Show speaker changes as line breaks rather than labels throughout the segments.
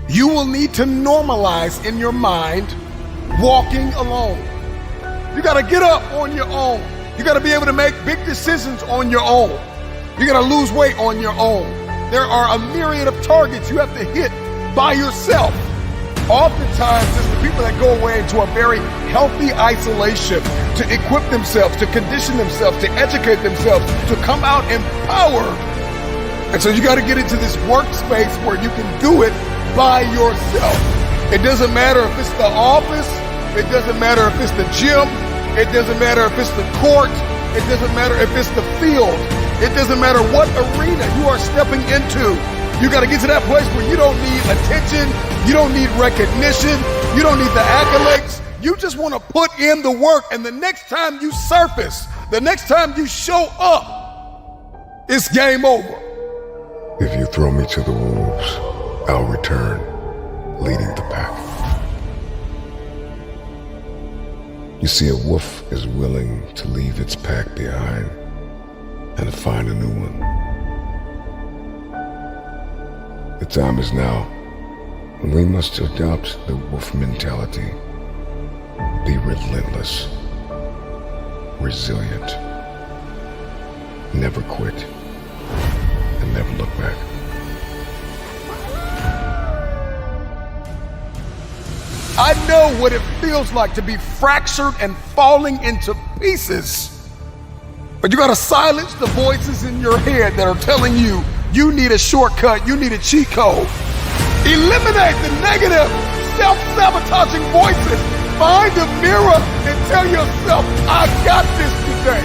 You will need to normalize in your mind walking alone. You gotta get up on your own. You gotta be able to make big decisions on your own. You gotta lose weight on your own. There are a myriad of targets you have to hit by yourself. Oftentimes, it's the people that go away into a very healthy isolation to equip themselves, to condition themselves, to educate themselves, to come out empowered. And so you got to get into this workspace where you can do it by yourself. It doesn't matter if it's the office. It doesn't matter if it's the gym. It doesn't matter if it's the court. It doesn't matter if it's the field. It doesn't matter what arena you are stepping into. You got to get to that place where you don't need attention. You don't need recognition. You don't need the accolades. You just want to put in the work. And the next time you surface, the next time you show up, it's game over.
If you throw me to the wolves, I'll return, leading the pack. You see, a wolf is willing to leave its pack behind and find a new one. The time is now. We must adopt the wolf mentality. Be relentless, resilient, never quit, and never look back.
I know what it feels like to be fractured and falling into pieces. But you gotta silence the voices in your head that are telling you you need a shortcut, you need a cheat code. Eliminate the negative, self-sabotaging voices. Find a mirror and tell yourself, I got this today.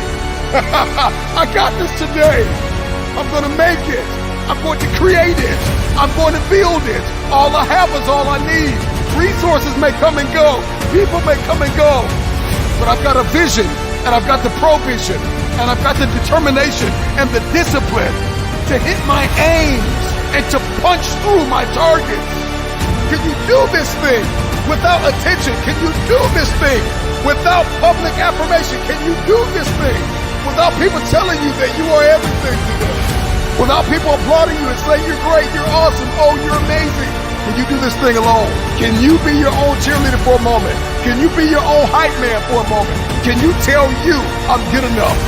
I got this today. I'm gonna make it. I'm going to create it. I'm going to build it. All I have is all I need. Resources may come and go. People may come and go. But I've got a vision, and I've got the provision, and I've got the determination and the discipline to hit my aims and to punch through my targets. Can you do this thing without attention? Can you do this thing without public affirmation? Can you do this thing without people telling you that you are everything today? Without people applauding you and saying you're great, you're awesome, oh, you're amazing. Can you do this thing alone? Can you be your own cheerleader for a moment? Can you be your own hype man for a moment? Can you tell you I'm good enough?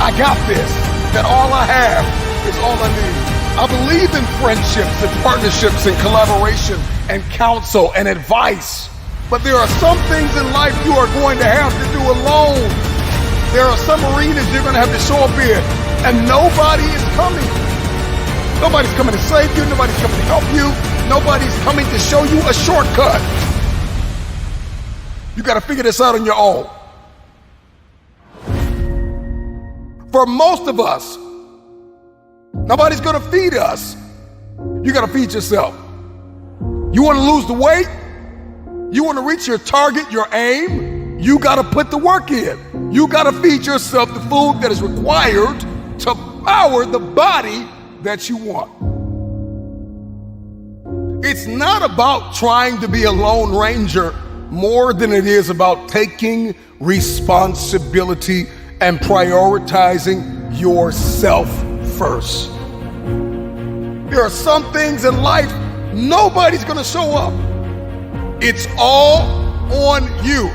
I got this, that all I have is all I need. I believe in friendships and partnerships and collaboration and counsel and advice. But there are some things in life you are going to have to do alone. There are some arenas you're going to have to show up in, and nobody is coming. Nobody's coming to save you. Nobody's coming to help you. Nobody's coming to show you a shortcut. You got to figure this out on your own. For most of us, nobody's going to feed us. You got to feed yourself. You want to lose the weight? You want to reach your target, your aim? You got to put the work in. You got to feed yourself the food that is required to power the body that you want. It's not about trying to be a lone ranger more than it is about taking responsibility and prioritizing yourself first. There are some things in life nobody's gonna show up. It's all on you.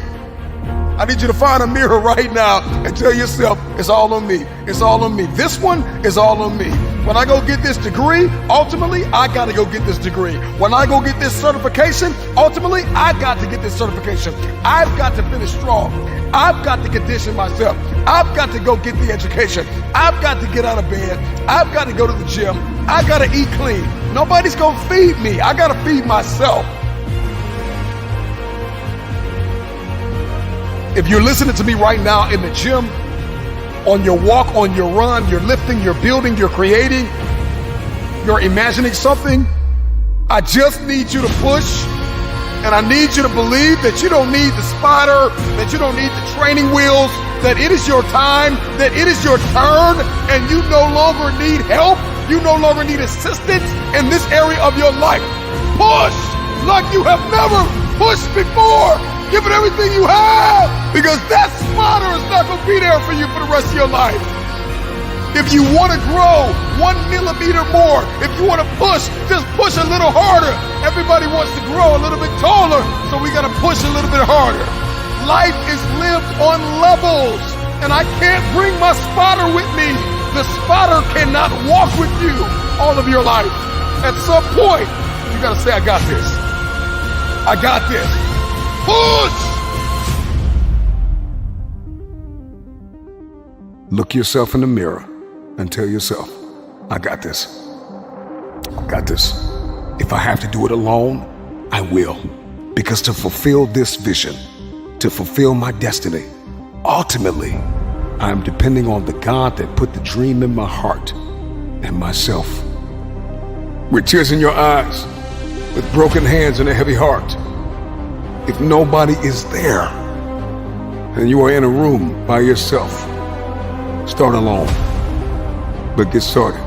I need you to find a mirror right now and tell yourself, it's all on me. It's all on me. This one is all on me. When I go get this degree, ultimately, I gotta go get this degree. When I go get this certification, ultimately, I got to get this certification. I've got to finish strong. I've got to condition myself. I've got to go get the education. I've got to get out of bed. I've got to go to the gym. I gotta eat clean. Nobody's gonna feed me. I gotta feed myself. If you're listening to me right now in the gym, on your walk, on your run, you're lifting, you're building, you're creating, you're imagining something, I just need you to push, and I need you to believe that you don't need the spotter, that you don't need the training wheels, that it is your time, that it is your turn, and you no longer need help, you no longer need assistance in this area of your life. Push like you have never pushed before. Give it everything you have, because that spotter is not going to be there for you for the rest of your life. If you want to grow 1 millimeter more, if you want to push, just push a little harder. Everybody wants to grow a little bit taller, so we got to push a little bit harder. Life is lived on levels, and I can't bring my spotter with me. The spotter cannot walk with you all of your life. At some point, you got to say, I got this. I got this. Push! Look yourself in the mirror and tell yourself, I got this. I got this. If I have to do it alone, I will. Because to fulfill this vision, to fulfill my destiny, ultimately, I am depending on the God that put the dream in my heart and myself. With tears in your eyes, with broken hands and a heavy heart, if nobody is there and you are in a room by yourself, start alone. But get started.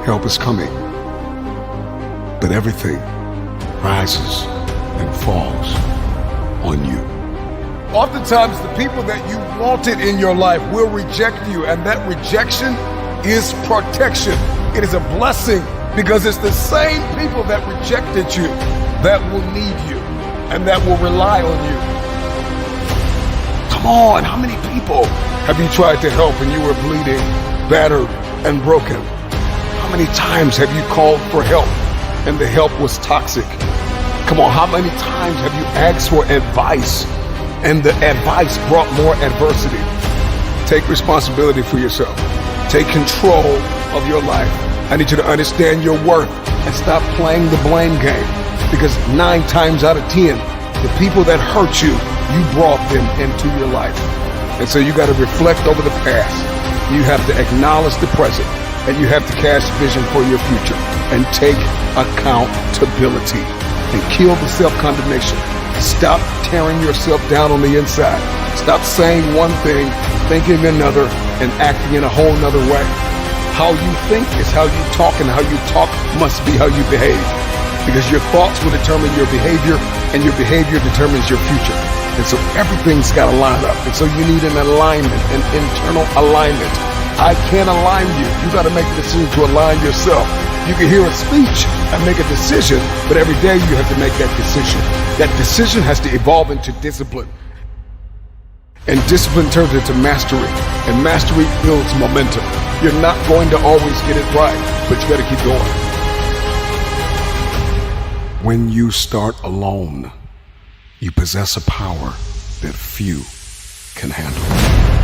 Help is coming. But everything rises and falls on you. Oftentimes, the people that you wanted in your life will reject you, and that rejection is protection. It is a blessing because it's the same people that rejected you that will need you and that will rely on you. Come on, how many people have you tried to help and you were bleeding, battered, and broken? How many times have you called for help and the help was toxic? Come on, how many times have you asked for advice and the advice brought more adversity? Take responsibility for yourself. Take control of your life. I need you to understand your worth and stop playing the blame game, because 9 times out of 10, the people that hurt you, you brought them into your life. And so you got to reflect over the past. You have to acknowledge the present, and you have to cast vision for your future and take accountability and kill the self-condemnation. Stop tearing yourself down on the inside. Stop saying one thing, thinking another, and acting in a whole nother way. How you think is how you talk, and how you talk must be how you behave. Because your thoughts will determine your behavior, and your behavior determines your future. And so everything's got to line up. And so you need an alignment, an internal alignment. I can't align you. You got to make the decision to align yourself. You can hear a speech and make a decision, but every day you have to make that decision. That decision has to evolve into discipline. And discipline turns into mastery. And mastery builds momentum. You're not going to always get it right, but you got to keep going. When you start alone, you possess a power that few can handle.